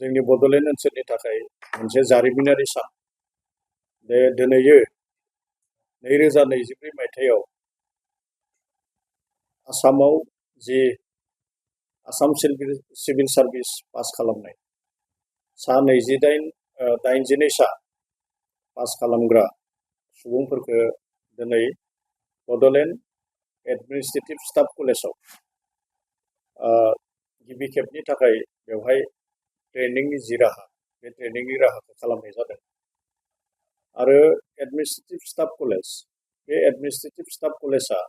जोंनि बड'लेण्ड ओनसोलनि थाखाय मोनसे जारिमिनारि सान। बे दिनैयो 2024 मायथाइयाव आसामाव जि आसाम सिभिल सार्भिस पास खालामनाय सा 82 पास खालामग्रा सुबुंफोरखौ दिनै बड'लेण्ड एडमिनिस्ट्रेटिभ स्टाफ कलेजाव गिबि खेबनि थाखाय बेवहाय ट्रेनिंनि जि राहा बे ट्रेनिंनि राहाखौ खालामनाय जादों। आरो एडमिनिस्ट्रेटिभ स्टाफ कलेज बे एडमिनिस्ट्रेटिभ स्टाफ कलेजा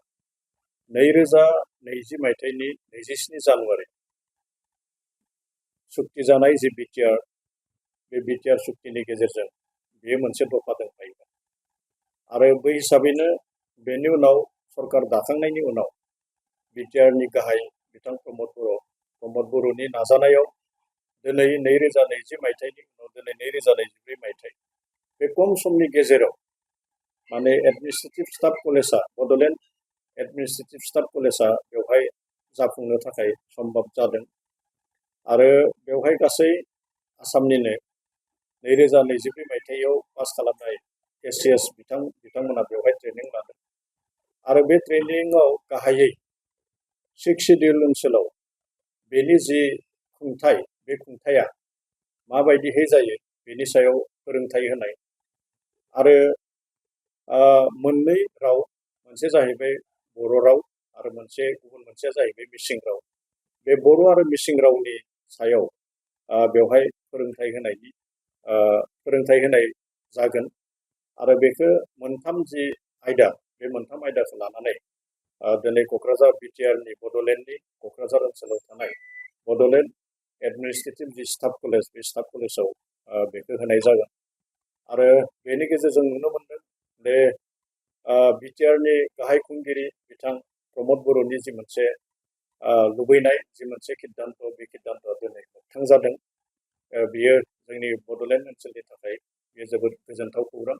2020 मायथाइनि 27 जानुवारि सुक्ति जानाय जि बिटिआर बे बिटिआर सुक्तिनि गेजेरजों बेयो मोनसे दफा दंफायोमोन। आरो बै हिसाबैनो बेनि उनाव सरकार दाखांनायनि उनाव बिटिआरनि गाहाय बिथां प्रमद बर'नि नाजानायाव दिनै 2020 मायथाइनि उनाव दिनै 2024 मायथाइ बे खम समनि गेजेराव माने एडमिनिस्ट्रेटिभ स्टाफ कलेजा बड'लेण्ड एडमिनिस्ट्रेटिभ स्टाफ कलेजा बेवहाय जाफुंनो थाखाय सम्भब जादों। आरो बेवहाय गासै आसामनिनो 2024 मायथाइयाव पास खालामनाय एसिएस बिथांमोना बेवहाय ट्रेनिं लादों। आरो बे ट्रेनिंआव गाहायै 6 शिड्युल ओनसोलाव बेनि जि खुंथाय बे खुंथाया माबायदिहै जायो बेनि सायाव फोरोंथाय होनाय आरो मोननै राव मोनसे जाहैबाय बर' राव आरो गुबुन मोनसेया जाहैबाय मिसिं राव। बे बर' आरो मिसिं रावनि सायाव बेवहाय फोरोंथाय होनाय जागोन। आरो बेखौ मोनथाम जि आयदा बे मोनथाम आयदाखौ लानानै दिनै क'क्राझार बिटिआरनि बड'लेण्डनि क'क्राझार ओनसोलाव थानाय बड'लेण्ड एडमिनिस्ट्रेटिभ जि स्टाफ कलेज बे स्टाफ कलेजाव बेखौ होनाय जागोन। आरो बेनि गेजेरजों नुनो मोनदों बे बिटिआरनि गाहाय खुंगिरि बिथां प्रमद बर'नि जि मोनसे लुबैनाय जि मोनसे सिद्धान्त बे सिद्धान्तआ दिनै मोगथां जादों। बियो जोंनि बड'लेण्ड ओनसोलनि थाखाय बेयो जोबोद गोजोनथाव खौरां।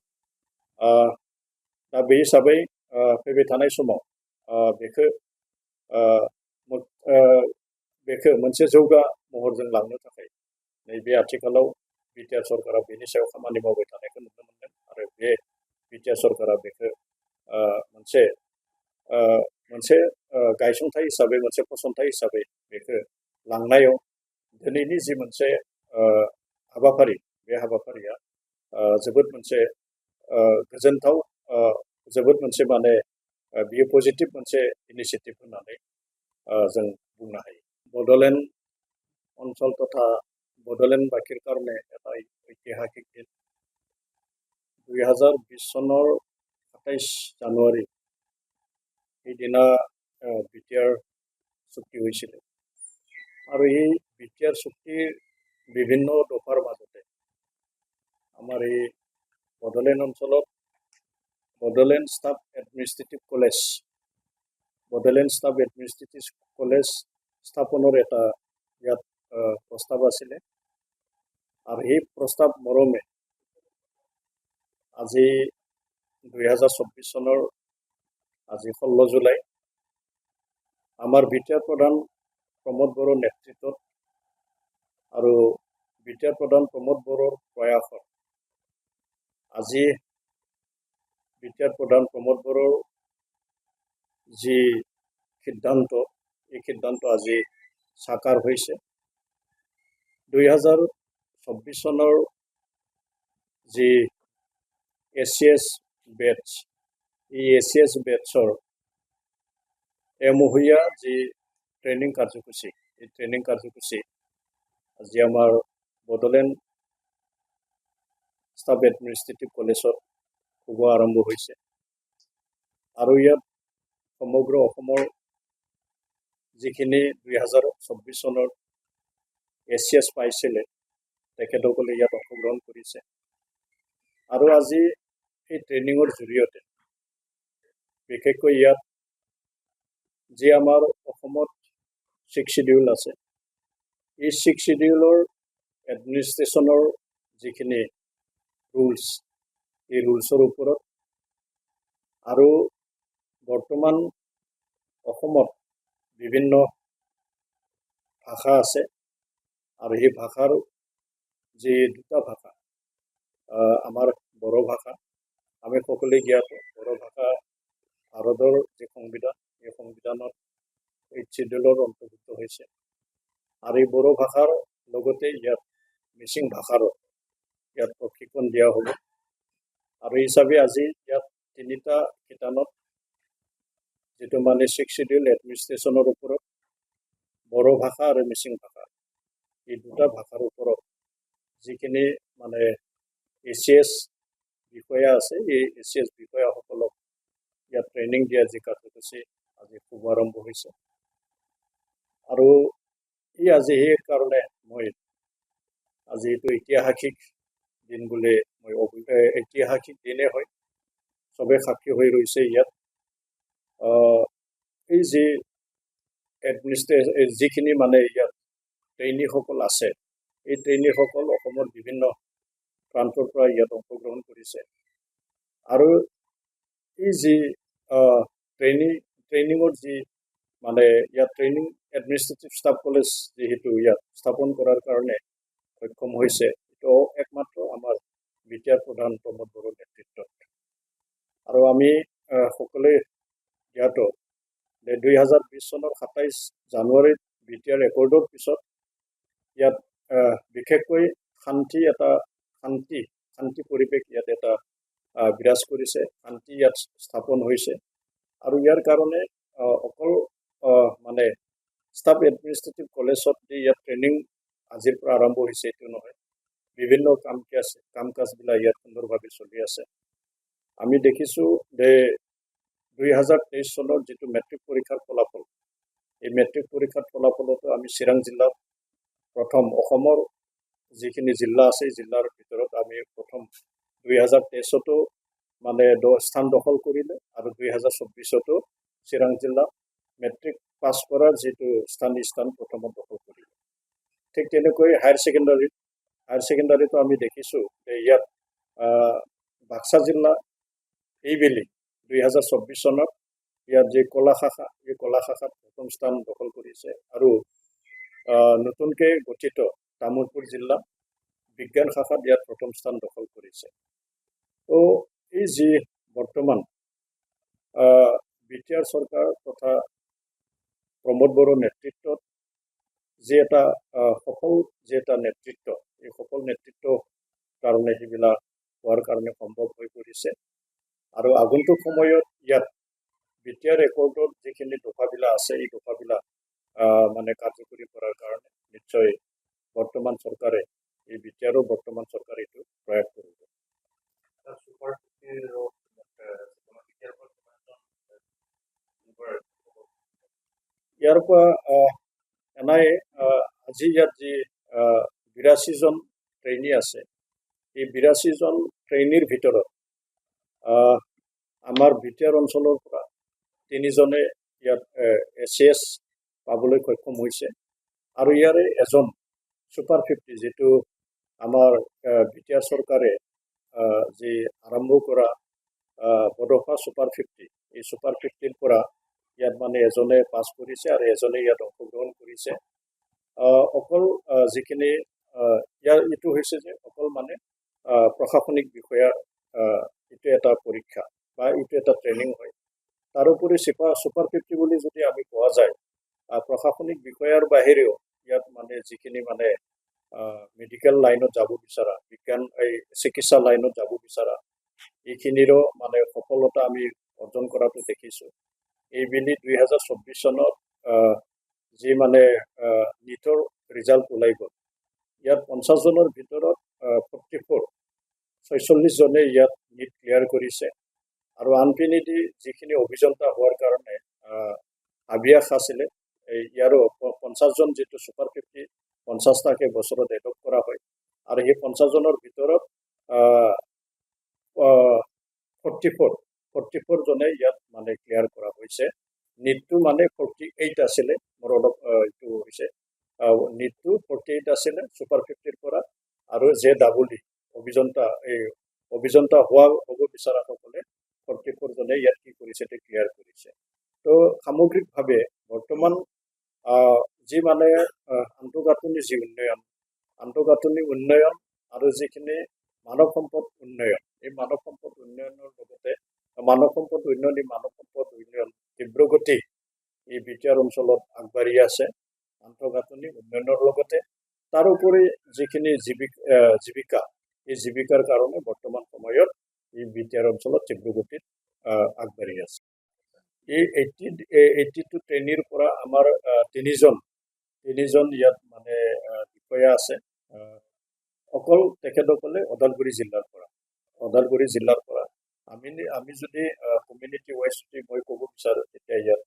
दा बे हिसाबै फैबाय थानाय समाव बेखौ मोनसे जौगा महरजों लांनो थाखाय नैबे आथिखालाव बिटिआर सरकारा बेनि सायाव खामानि मावबाय थानायखौ नुनो मोनदों। आरो बे बिटिआर सरकारा बेखौ मोनसे गायसनथाय हिसाबै मोनसे फसंथाय हिसाबै बेखौ लांनायाव दिनैनि जि मोनसे हाबाफारि बे हाबाफारिया जोबोद मोनसे गोजोनथाव जोबोद मोनसे माने बियो पजिटिभ मोनसे इनिसियेटिभ होननानै जों बुंनो हायो। बड'लेण्ड अঞ্চল तथा बड'लेण्ड बाखिर কাৰণে এটা ঐতিহাসিক দিন। 2020 চনৰ 27 জানুৱাৰী সেইদিনা বিটিআৰ চুক্তি হৈছিল। আৰু এই বিটিআৰ চুক্তিৰ বিভিন্ন দফাৰ মাজতে আমাৰ এই বডোলেণ্ড অঞ্চলত বডোলেণ্ড ষ্টাফ এডমিনিষ্ট্ৰেটিভ কলেজ স্থাপনৰ এটা ইয়াত প্ৰস্তাৱ আছিলে। আৰু এই প্ৰস্তাৱ মৰমে আজি 2024 চনৰ আজি 16 জুলাই আমাৰ বিটিআৰ প্ৰধান প্ৰমোদ বড়োৰ নেতৃত্বত আৰু বিটিআৰ প্ৰধান প্ৰমোদ বড়োৰ প্ৰয়াসত আজি বিটিআৰ প্ৰধান প্ৰমোদ বড়োৰ যি সিদ্ধান্ত এই সিদ্ধান্ত আজি সাকাৰ হৈছে। 2024 চনৰ যি এচিএছ বেটছ এই এচিএছ বেটছৰ এমহীয়া যি ট্ৰেইনিং কাৰ্যসূচী এই ট্ৰেইনিং কাৰ্যসূচী আজি আমাৰ বডোলেণ্ড ষ্টাফ এডমিনিষ্ট্ৰেটিভ কলেজত শুভ আৰম্ভ হৈছে। আৰু ইয়াত সমগ্ৰ অসমৰ যিখিনি 2024 চনত এচিএছ পাইছিলে তেখেতসকলে ইয়াত অংশগ্ৰহণ কৰিছে। আৰু আজি এই ট্ৰেইনিঙৰ জৰিয়তে বিশেষকৈ ইয়াত যি আমাৰ অসমত 6 শিডিউল আছে এই 6 শিডিউলৰ এডমিনিষ্ট্ৰেশ্যনৰ যিখিনি ৰুলছ এই ৰুলছৰ ওপৰত আৰু বৰ্তমান অসমত বিভিন্ন ভাষা আছে আৰু এই ভাষাৰ যি দুটা ভাষা আমাৰ বড়ো ভাষা আমি সকলোৱে জ্ঞাত বড়ো ভাষা ভাৰতৰ যি সংবিধান এই সংবিধানত 8 শিডিউলৰ অন্তৰ্ভুক্ত হৈছে আৰু এই বড়ো ভাষাৰ লগতে ইয়াত মিচিং ভাষাৰো ইয়াত প্ৰশিক্ষণ দিয়া হ'ব আৰু এই হিচাপে আজি ইয়াত 3টা শিতানত যেটো মানে 6 শিডিউল এডমিনিষ্ট্ৰেশ্যনৰ ওপৰত বড়ো ভাষা আৰু মিচিং ভাষা এই দুটা ভাষাৰ ওপৰত যিখিনি মানে এচিএস বিষয়া আছে এই এচিএস বিষয়াসকলক ইয়াত ট্ৰেইনিং দিয়া যি কাৰ্যসূচী আজি শুভাৰম্ভ হৈছে আৰু এই আজি সেই কাৰণে মই আজি এইটো ঐতিহাসিক দিন বুলি মই ঐতিহাসিক দিনে হয় সবে সাক্ষী হৈ ৰৈছে ইয়াত এই যি এডমিনিষ্ট্ৰেশ্যন যিখিনি মানে ইয়াত ট্ৰেইনীসকল আছে এই ট্ৰেইনীসকল অসমৰ বিভিন্ন প্ৰান্তৰ পৰা ইয়াত অংশগ্ৰহণ কৰিছে আৰু এই যি ট্ৰেইনিঙৰ যি মানে ইয়াত ট্ৰেইনিং এডমিনিষ্ট্ৰেটিভ ষ্টাফ কলেজ যিহেতু ইয়াত স্থাপন কৰাৰ কাৰণে সক্ষম হৈছে এইটো একমাত্ৰ আমাৰ বিটিআৰ প্ৰধান প্ৰমোদ বড়োৰ নেতৃত্বত আৰু আমি সকলোৱে জ্ঞাত 2020 চনৰ 27 জানুৱাৰীত বিটিআৰ ৰেকৰ্ডৰ পিছত ইয়াত বিশেষকৈ শান্তি পৰিৱেশ ইয়াত এটা বিৰাজ কৰিছে শান্তি ইয়াত স্থাপন হৈছে আৰু ইয়াৰ কাৰণে অকল মানে ষ্টাফ এডমিনিষ্ট্ৰেটিভ কলেজত ইয়াত ট্ৰেইনিং আজিৰ পৰা আৰম্ভ হৈছে এইটো নহয় বিভিন্ন কাম কাজবিলাক ইয়াত সুন্দৰভাৱে চলি আছে আমি দেখিছোঁ যে 2023 চনৰ যেটো মেট্ৰিক পৰীক্ষাৰ ফলাফল এই মেট্ৰিক পৰীক্ষাৰ ফলাফলতো আমি চিৰাং জিলাত প্ৰথম অসমৰ যিখিনি জিলা আছে জিলাৰ ভিতৰত আমি প্ৰথম 2023তো মানে স্থান দখল কৰিলে আৰু 2024তো চিৰাং জিলা মেট্ৰিক পাছ কৰাৰ যেটো স্থান প্ৰথমত দখল কৰিলে ঠিক তেনেকৈ হায়াৰ সেকেন্ডাৰীটো আমি দেখিছোঁ যে ইয়াত বাক্সা জিলা এইবেলি 2024 চনত ইয়াত যে কলা শাখাত প্ৰথম স্থান দখল কৰিছে আৰু নতুনকৈ গঠিত তামুলপুৰ জিলা বিজ্ঞান শাখাত ইয়াত প্ৰথম স্থান দখল কৰিছে তো এই যি বৰ্তমান বিটিআৰ চৰকাৰ তথা প্ৰমোদ বড়োৰ নেতৃত্বত যে এটা সফল যে এটা নেতৃত্ব এই সফল নেতৃত্ব কাৰণে সেইবিলাক হোৱাৰ কাৰণে সম্ভৱ হৈ পৰিছে আৰু আগন্তুক সময়ত ইয়াত বিটিআৰ ৰেকৰ্ডৰ যিখিনি দফাবিলাক আছে এই দফাবিলাক মানে কাৰ্যকৰী কৰাৰ কাৰণে নিশ্চয় বৰ্তমান চৰকাৰে এই বিটিআৰৰ বৰ্তমান চৰকাৰে এইটো প্ৰয়াস কৰিব ইয়াৰ পৰা এনাই আজি ইয়াত যি 82 জন ট্ৰেইনী আছে এই 82 জন ট্ৰেইনীৰ ভিতৰত আমাৰ বিটিআৰ অঞ্চলৰ পৰা 3 জনে ইয়াত এচিএস পাবলৈ সক্ষম হৈছে আৰু ইয়াৰে এজন সুপাৰ 50 যেটো আমাৰ বিটিআৰ চৰকাৰে যি আৰম্ভ কৰা বড়োফা সুপাৰ 50 এই সুপাৰ 50ৰ পৰা ইয়াত মানে এজনে পাছ কৰিছে আৰু এজনে ইয়াত অংশগ্ৰহণ কৰিছে অকল যিখিনি ইয়াৰ এইটো হৈছে যে অকল মানে প্ৰশাসনিক বিষয়াৰ এইটো এটা পৰীক্ষা বা এইটো এটা ট্ৰেইনিং হয় তাৰোপৰি সুপাৰ 50 বুলি যদি আমি কোৱা যায় প্ৰশাসনিক বিষয়াৰ বাহিৰেও ইয়াত মানে যিখিনি মানে মেডিকেল লাইনত যাব বিচৰা বিজ্ঞান চিকিৎসা লাইনত যাব বিচৰা এইখিনিৰো মানে সফলতা আমি অৰ্জন কৰাটো দেখিছোঁ এইবেলি 2024 চনত যি মানে নিটৰ ৰিজাল্ট ওলাই গ'ল ইয়াত 50 জনৰ ভিতৰত 46 জনে ইয়াত নিট ক্লিয়াৰ কৰিছে আৰু আনপিনেদি যিখিনি অভিযন্তা হোৱাৰ কাৰণে আভিয়াস আছিলে ইয়াৰো 50 জন যেটো সুপাৰ 50 50টাকে বছৰত এডপ্ট কৰা হয় আৰু এই 50 জনৰ ভিতৰত 44 জনে ইয়াত মানে ক্লিয়াৰ কৰা হৈছে নিটটো মানে 48 আছিলে মোৰ অলপ এইটো হৈছে নিটটো 48 আছিলে সুপাৰ 50ৰ পৰা আৰু যে ডাবলি অভিযন্তা হ'ব বিচৰাসকলে 44 জনে ইয়াত কি কৰিছে ক্লিয়াৰ কৰিছে তো সামগ্ৰিকভাৱে বৰ্তমান যি মানে আন্তঃগাঁথনি উন্নয়ন আৰু যিখিনি মানৱ সম্পদ উন্নয়ন, এই মানৱ সম্পদ উন্নয়নৰ লগতে মানৱ সম্পদ উন্নয়ন তীব্ৰগতি এই বিটিআৰ অঞ্চলত আগবাঢ়ি আছে আন্তঃগাঁথনি উন্নয়নৰ লগতে তাৰোপৰি যিখিনি জীৱিকা এই জীৱিকাৰ কাৰণে বৰ্তমান সময়ত এই বিটিআৰ অঞ্চলত তীব্ৰগতিত আগবাঢ়ি আছে এই 82 ট্ৰেইনিৰ পৰা আমাৰ তিনিজন ইয়াত মানে বিষয়া আছে অকল তেখেতসকলে ওদালগুৰি জিলাৰ পৰা আমি যদি কমিউনিটি ৱাইজ যদি মই ক'ব বিচাৰোঁ তেতিয়া ইয়াত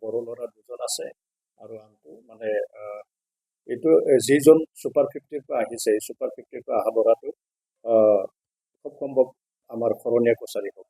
বড়ো ল'ৰা দুজন আছে আৰু আনটো মানে এইটো যিজন ছুপাৰ 50ৰ পৰা আহিছে এই ছুপাৰ 50ৰ পৰা অহা ল'ৰাটো খুব সম্ভৱ আমাৰ শৰণীয়া কছাৰী হ'ব